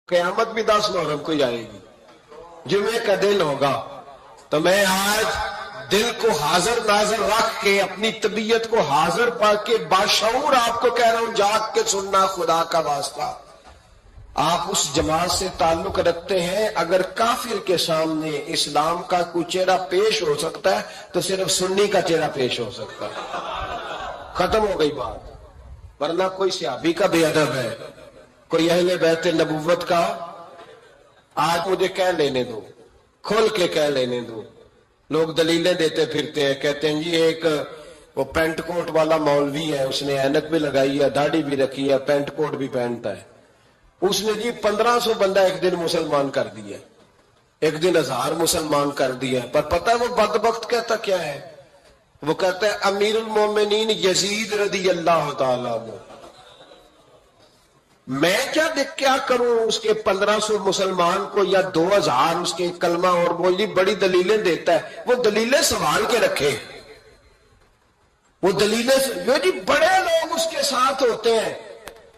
قیامت بھی 10 محرم کو ہی آئے گی، جمعے کا دن ہوگا، تو میں آج دل کو حاضر ناظر رکھ کے اپنی طبیعت کو حاضر پا کے باشعور آپ کو کہہ رہا ہوں، جاگ کے سننا خدا کا واسطہ۔ آپ اس جماعت سے تعلق رکھتے ہیں، اگر کافر کے سامنے اسلام کا کوئی چہرہ پیش ہو سکتا ہے تو صرف سنی کا چہرہ پیش ہو سکتا ہے، ختم ہو گئی بات۔ ورنہ کوئی صحابی کا بے ادب ہے، کوئی اہل بیت نبوت کا، آج مجھے کہہ لینے دو، کھول کے کہہ لینے دو۔ لوگ دلیلیں دیتے پھرتے ہیں، کہتے ہیں جی ایک وہ پینٹ کوٹ والا مولوی ہے، اس نے اینک بھی لگائی ہے، داڑھی بھی رکھی ہے، پینٹ کوٹ بھی پہنتا ہے، اس نے جی 1500 بندہ ایک دن مسلمان کر دیا، ایک دن 1000 مسلمان کر دیا۔ پر پتہ ہے وہ بدبخت کہتا کیا ہے؟ وہ کہتا ہے امیر المومنین یزید رضی اللہ تعالیٰ عنہ، میں کیا کروں اس کے 1500 مسلمان کو یا 2000 اس کے کلمہ اور بولی بڑی دلیلیں دیتا ہے، وہ دلیلیں سنبھال کے رکھے، وہ دلیلیں جو جی بڑے لوگ اس کے ساتھ ہوتے ہیں۔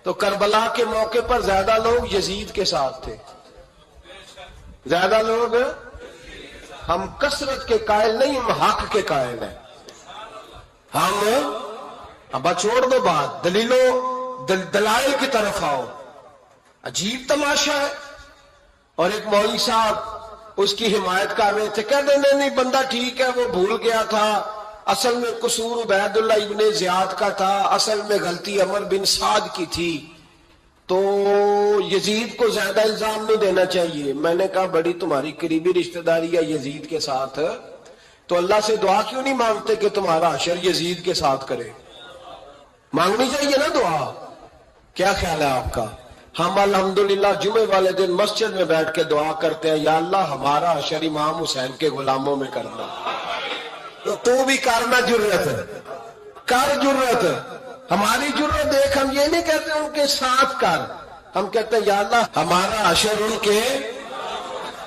تو کربلا کے موقع پر زیادہ لوگ یزید کے ساتھ تھے، زیادہ لوگ، ہم کثرت کے قائل نہیں، ہم حق کے قائل ہیں۔ ہم اب چھوڑ دو بات، دلائل کی طرف آؤ۔ عجیب تماشا ہے، اور ایک مولوی صاحب اس کی حمایت کر رہے تھے، کہتے نہیں بندہ ٹھیک ہے، وہ بھول گیا تھا، اصل میں قصور عبید اللہ ابن زیاد کا تھا، اصل میں غلطی عمر بن سعد کی تھی، تو یزید کو زیادہ الزام نہیں دینا چاہیے۔ میں نے کہا بڑی تمہاری قریبی رشتہ داری ہے یزید کے ساتھ، تو اللہ سے دعا کیوں نہیں مانگتے کہ تمہارا حشر یزید کے ساتھ کرے؟ مانگنی چاہیے نا دعا۔ کیا خیال ہے آپ کا؟ ہم الحمدللہ جمعے والے دن مسجد میں بیٹھ کے دعا کرتے ہیں، یا اللہ ہمارا حشر امام حسین کے غلاموں میں کرنا۔ تو بھی کرنا، جرت کر، جرت ہماری جرت دیکھ، ہم یہ نہیں کہتے ان کے ساتھ کر، ہم کہتے ہیں یا اللہ ہمارا حشر ان کے،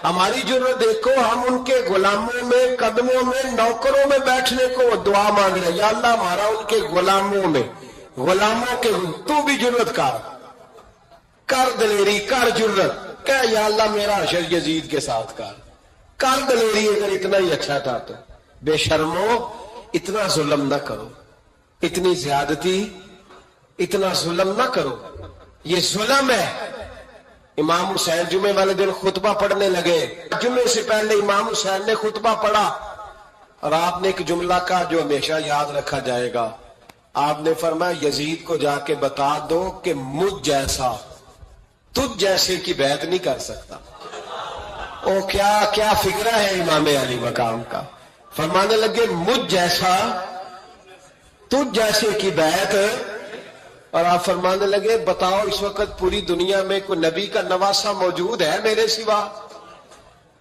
ہماری جرت دیکھو، ہم ان کے غلاموں میں، قدموں میں، نوکروں میں بیٹھنے کو دعا مانگ رہے ہیں، یا اللہ ہمارا ان کے غلاموں میں، غلاموں کے، تو بھی جرت کر دلیری، کر جرت، کہ یا اللہ میرا حشر یزید کے ساتھ کر دلیری، اگر اتنا ہی اچھا تھا تو۔ بے شرمو، اتنا ظلم نہ کرو، اتنی زیادتی، اتنا ظلم نہ کرو، یہ ظلم ہے۔ امام حسین جمعے والے دن خطبہ پڑھنے لگے، جمعے سے پہلے امام حسین نے خطبہ پڑھا، اور آپ نے ایک جملہ کہا جو ہمیشہ یاد رکھا جائے گا۔ آپ نے فرمایا یزید کو جا کے بتا دو کہ مجھ جیسا تجھ جیسے کی بیعت نہیں کر سکتا۔ او کیا فکرہ ہے امام علی مقام کا۔ فرمانے لگے مجھ جیسا تجھ جیسے کی بیعت، اور آپ فرمانے لگے بتاؤ اس وقت پوری دنیا میں کوئی نبی کا نواسہ موجود ہے میرے سوا؟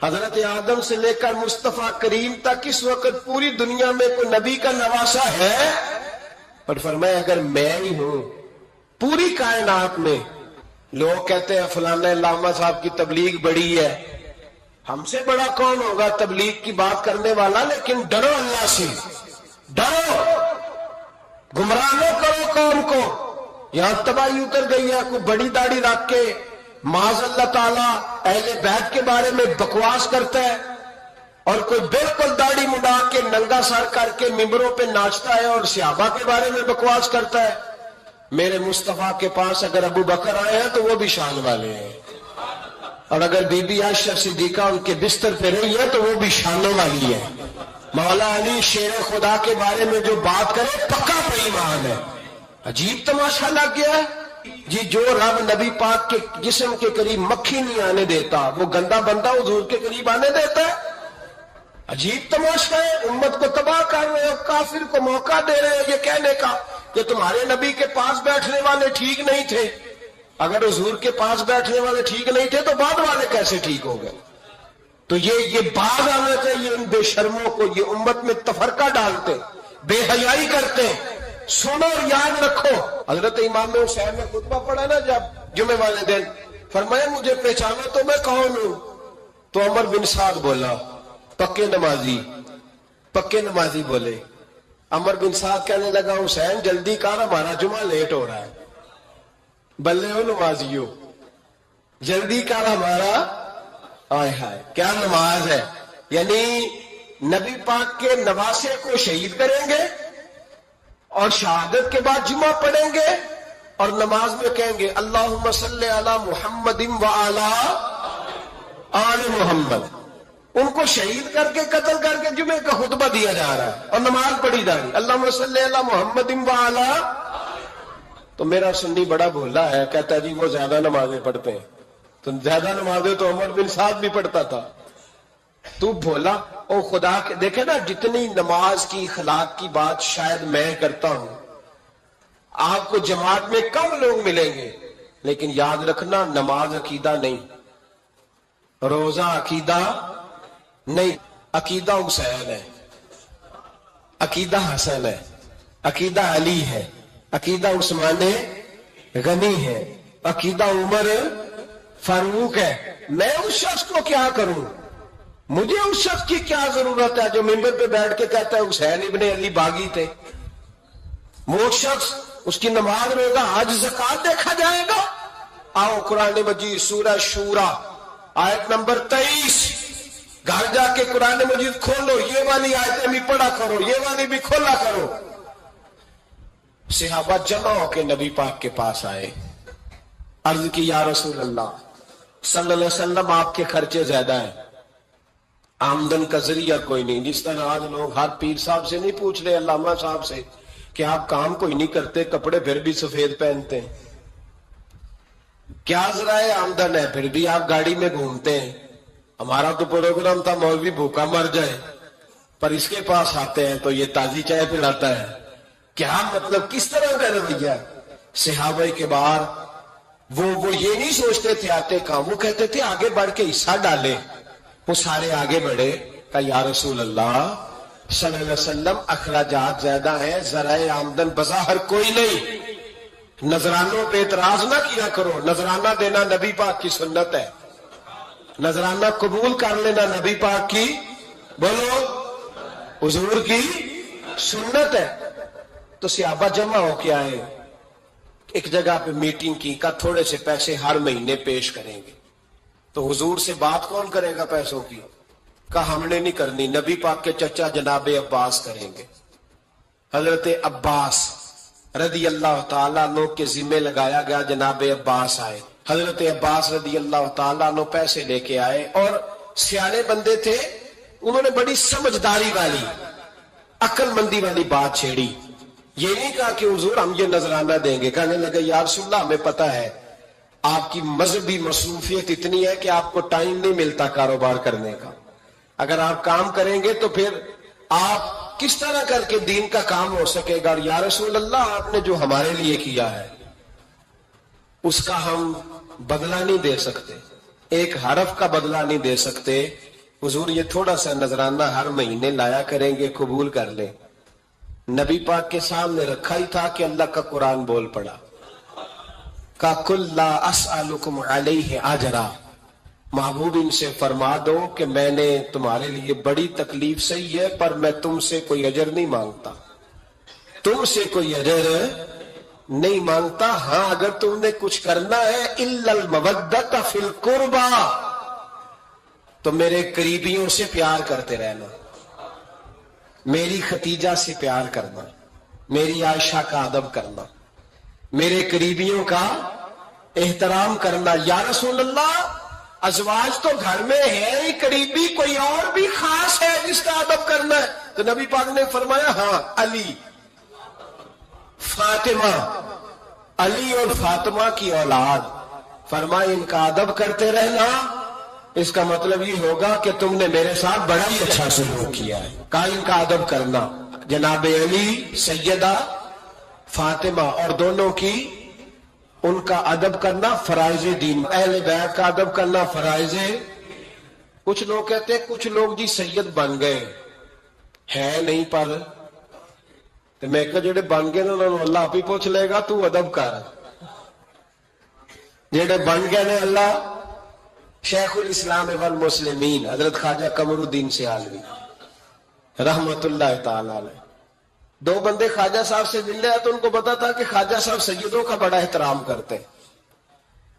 حضرت آدم سے لے کر مصطفیٰ کریم تک اس وقت پوری دنیا میں کوئی نبی کا نواسہ ہے؟ اور فرمایا اگر میں ہی ہوں پوری کائنات میں، لوگ کہتے ہیں فلانا علامہ صاحب کی تبلیغ بڑی ہے، ہم سے بڑا کون ہوگا تبلیغ کی بات کرنے والا؟ لیکن ڈرو اللہ سے، ڈرو، گمراہ نہ کرو قوم کو۔ یہاں تباہی اتر گئی ہے، کوئی بڑی داڑھی رکھ کے معاذ اللہ تعالیٰ اہل بیت کے بارے میں بکواس کرتا ہے، اور کوئی بالکل داڑھی مڈا کے ننگا سر کر کے ممبروں پہ ناچتا ہے اور صحابہ کے بارے میں بکواس کرتا ہے۔ میرے مصطفیٰ کے پاس اگر ابو بکر آئے ہیں تو وہ بھی شان والے ہیں، اور اگر بی بی عائشہ صدیقہ ان کے بستر پہ رہی ہے تو وہ بھی شانوں والی ہے۔ مولا علی شیر خدا کے بارے میں جو بات کرے پکا بے ایمان ہے۔ عجیب تماشا لگ گیا ہے جی، جو رب نبی پاک کے جسم کے قریب مکھی نہیں آنے دیتا، وہ گندا بندہ حضور کے قریب آنے دیتا ہے؟ عجیب تماشا ہے، امت کو تباہ کر رہے ہو، کافر کو موقع دے رہے ہو یہ کہنے کا کہ تمہارے نبی کے پاس بیٹھنے والے ٹھیک نہیں تھے۔ اگر حضور کے پاس بیٹھنے والے ٹھیک نہیں تھے تو بعد والے کیسے ٹھیک ہو گئے؟ تو یہ باز آنا چاہیے ان بے شرموں کو، یہ امت میں تفرقہ ڈالتے، بے حیائی کرتے۔ سنو اور یاد رکھو، حضرت امام حسین نے خطبہ پڑھا نا جب جمعے والے دن، فرمایا مجھے پہچانا تو میں کون ہوں؟ تو عمر بن سعد بولا پکے نمازی بولے۔ عمر بن سعد کہنے لگا حسین جلدی کر، ہمارا جمعہ لیٹ ہو رہا ہے۔ بلے ہو نمازیو، جلدی کر ہمارا آئے ہائے کیا نماز ہے. یعنی نبی پاک کے نواسے کو شہید کریں گے اور شہادت کے بعد جمعہ پڑھیں گے اور نماز میں کہیں گے اللہم صلی علی محمد وعلی آل محمد. ان کو شہید کر کے قتل کر کے جمعے کا خطبہ دیا جا رہا ہے اور نماز پڑھی جا رہی ہے اللہم صلی علی محمد وعلی. تو میرا سنی بڑا بھولا ہے، کہتا ہے جی وہ زیادہ نمازیں پڑھتے ہیں. تو زیادہ نمازیں تو عمر بن سعد بھی پڑھتا تھا. تو بھولا او خدا کے دیکھے نا، جتنی نماز کی اخلاق کی بات شاید میں کرتا ہوں، آپ کو جماعت میں کم لوگ ملیں گے، لیکن یاد رکھنا نماز عقیدہ نہیں، روزہ عقیدہ نہیں. عقیدہ حسین ہے، عقیدہ حسن ہے، عقیدہ علی ہے، عقیدہ عثمان غنی ہے، عقیدہ عمر فاروق ہے. میں اس شخص کو کیا کروں؟ مجھے اس شخص کی کیا ضرورت ہے جو ممبر پہ بیٹھ کے کہتا ہے حسین ابن علی باغی تھے؟ وہ شخص، اس کی نماز روزہ حج زکات دیکھا جائے گا. آؤ قرآن مجید سورہ شورا آیت نمبر 23، گھر جا کے قرآن مجید کھولو، یہ والی آیتیں بھی پڑھا کرو، یہ والی بھی کھولا کرو. صحابہ جمع ہو کے نبی پاک کے پاس آئے، عرض کی یا رسول اللہ صلی اللہ علیہ وسلم آپ کے خرچے زیادہ ہیں، آمدن کا ذریعہ کوئی نہیں. جس طرح آج لوگ ہر پیر صاحب سے نہیں پوچھ رہے، علامہ صاحب سے، کہ آپ کام کوئی نہیں کرتے، کپڑے پھر بھی سفید پہنتے ہیں، کیا ذرائع آمدن ہے، پھر بھی آپ گاڑی میں گھومتے ہیں. ہمارا تو پروگرام تھا مولوی بھوکا مر جائے، پر اس کے پاس آتے ہیں تو یہ تازی چائے پلاتا ہے. کیا مطلب، کس طرح کا رویہ؟ صحابہ کے بار وہ یہ نہیں سوچتے تھے آتے کام، وہ کہتے تھے آگے بڑھ کے حصہ ڈالیں. وہ سارے آگے بڑھے، کہا یا رسول اللہ صلی اللہ علیہ وسلم اخراجات زیادہ ہیں، ذرائع آمدن بظاہر کوئی نہیں. نذرانوں پہ اعتراض نہ کیا کرو، نذرانہ دینا نبی پاک کی سنت ہے، نذرانہ قبول کر لینا نبی پاک کی، بولو، حضور کی سنت ہے. تو صحابہ جمع ہو کے آئے، ایک جگہ پہ میٹنگ کی، کہا تھوڑے سے پیسے ہر مہینے پیش کریں گے. تو حضور سے بات کون کرے گا پیسوں کی؟ کہا ہم نے نہیں کرنی، نبی پاک کے چچا جناب عباس کریں گے. حضرت عباس رضی اللہ تعالیٰ عنہ کے ذمہ لگایا گیا، جناب عباس آئے. حضرت عباس رضی اللہ تعالیٰ عنہ پیسے لے کے آئے، اور سیانے بندے تھے، انہوں نے بڑی سمجھداری والی، عقل مندی والی بات چھیڑی. یہ نہیں کہا کہ حضور ہم یہ نذرانہ دیں گے، کہنے لگے یا رسول اللہ ہمیں پتہ ہے آپ کی مذہبی مصروفیت اتنی ہے کہ آپ کو ٹائم نہیں ملتا کاروبار کرنے کا، اگر آپ کام کریں گے تو پھر آپ کس طرح کر کے دین کا کام ہو سکے گا. یا رسول اللہ آپ نے جو ہمارے لیے کیا ہے اس کا ہم بدلہ نہیں دے سکتے، ایک حرف کا بدلہ نہیں دے سکتے. حضور یہ تھوڑا سا نذرانہ ہر مہینے لایا کریں گے، قبول کر لیں. نبی پاک کے سامنے رکھا ہی تھا کہ اللہ کا قرآن بول پڑا، کا کل لا اسألکم علیہ اجرا، محبوب ان سے فرما دو کہ میں نے تمہارے لیے بڑی تکلیف سہی ہے، پر میں تم سے کوئی اجر نہیں مانگتا، تم سے کوئی اجر نہیں مانگتا. ہاں اگر تم نے کچھ کرنا ہے الا المودۃ فی القربى، تو میرے قریبیوں سے پیار کرتے رہنا، میری ختیجہ سے پیار کرنا، میری عائشہ کا ادب کرنا، میرے قریبیوں کا احترام کرنا. یا رسول اللہ ازواج تو گھر میں ہے ہی، قریبی کوئی اور بھی خاص ہے جس کا ادب کرنا ہے؟ تو نبی پاک نے فرمایا ہاں، علی، فاطمہ، علی اور فاطمہ کی اولاد، فرمایا ان کا ادب کرتے رہنا. اس کا مطلب یہ ہوگا کہ تم نے میرے ساتھ بڑا ہی اچھا سلوک کیا ہے. کہا ان کا ادب کرنا، جناب علی، سیدہ فاطمہ اور دونوں کی، ان کا ادب کرنا فرائض دین، اہل بیت کا ادب کرنا فرائض. کچھ لوگ کہتے ہیں کچھ لوگ جی سید بن گئے ہے نہیں، پر میں کہ جڑے بن گئے انہوں نے اللہ آپ ہی پوچھ لے گا تو ادب کر. جڑے بن گئے نے اللہ، شیخ الاسلام والمسلمین حضرت خواجہ قمر الدین سیالوی رحمت اللہ تعالی علیہ، دو بندے خواجہ صاحب سے مل رہے تو ان کو پتا تھا کہ خواجہ صاحب سیدوں کا بڑا احترام کرتے.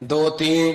2-3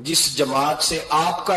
جس جماعت سے آپ کا